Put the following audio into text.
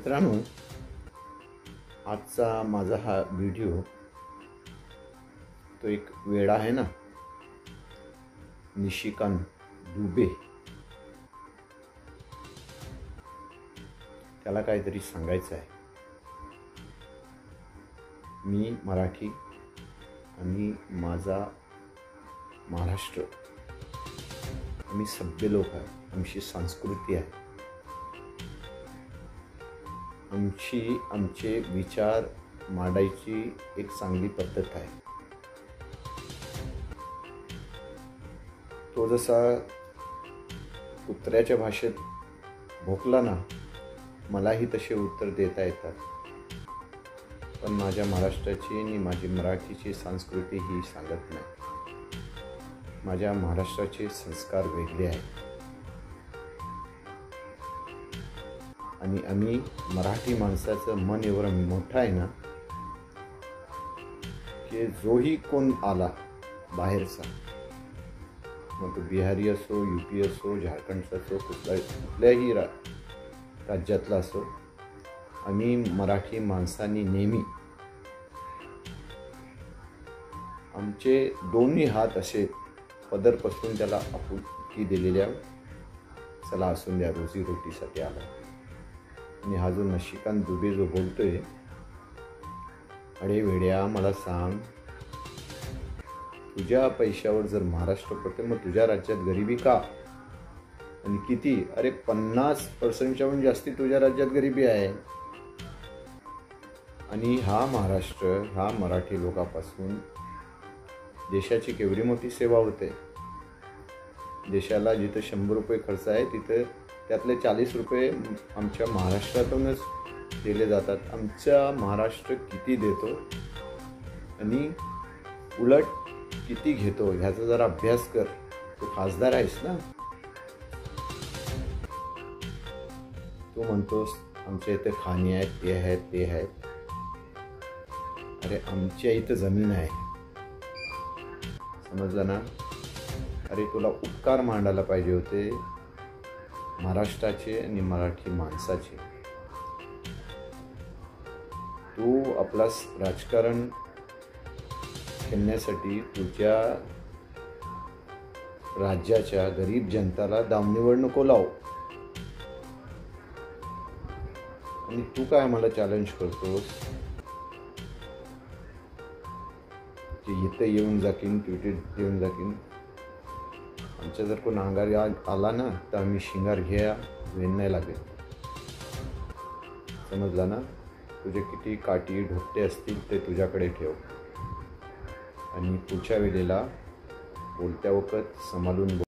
मित्रांनो, आजचा माझा हा व्हिडिओ तो एक वेडा आहे ना, निशिकांत दुबे, त्याला काहीतरी सांगायचं आहे. मी मराठी आणि माझा महाराष्ट्र, आम्ही सभ्य लोक आहे, आमची संस्कृती आहे, आमचे विचार मांडायची एक चांगली पद्धत आहे. तो जसा कुत्र्याच्या भाषेत भोकला ना, मलाही तसे उत्तर देता येतात. पण माझ्या महाराष्ट्राची आणि माझी मराठीची संस्कृती ही सांगत नाही. माझ्या महाराष्ट्राचे संस्कार वेगळे आहेत आणि आम्ही मराठी माणसाचं मन एवढं मोठं आहे ना, की जोही कोण आला बाहेरचा, मग तो बिहारी असो, यूपी असो, झारखंडचा असो, कुठल्याही राज्यातला असो, आम्ही मराठी माणसांनी नेहमी आमचे दोन्ही हात असे पदरपासून त्याला आपुलकी दिलेल्या, चला असून द्या, रोजीरोटीसाठी आला. आणि हा जो निशिकांत दुबे जो बोलतोय, अरे वेड्या, मला सांग, तुझ्या पैशावर जर महाराष्ट्र पडते, मग तुझ्या राज्यात गरिबी का आणि किती? अरे 50% हून जास्ती तुझ्या राज्यात गरिबी आहे. आणि हा महाराष्ट्र, हा मराठी लोकांपासून देशाची केवढी मोठी सेवा होते. देशाला जिथं 100 रुपये खर्च आहे, तिथं त्यातले 40 रुपये आमच्या महाराष्ट्रातूनच दिले जातात. आमचा महाराष्ट्र किती देतो आणि उलट किती घेतो ह्याचा जरा अभ्यास कर. तू खासदार आहेस ना, तू म्हणतोस आमच्या इथे खाणी आहेत, ते आहेत, ते आहेत. अरे आमच्या इथं जमीन आहे, समजलं ना? अरे तुला उपकार मांडायला पाहिजे होते महाराष्ट्राचे आणि मराठी माणसाचे. तू आपला राजकारण खेळण्यासाठी तुझ्या राज्याच्या गरीब जनताला दावणीवर नको लाव. आणि तू काय आम्हाला चॅलेंज करतोस की इथे येऊन जाकीन, ट्विटर येऊन जाकीन. आमच्या जर कोण अंगार आला ना, तर आम्ही शिंगार घ्या वेन नाही लागेल. समजला ना? तुझे किती काठी ढोकटे असतील ते तुझ्याकडे ठेव आणि पुढच्या वेळेला बोलत्या वखत सांभाळून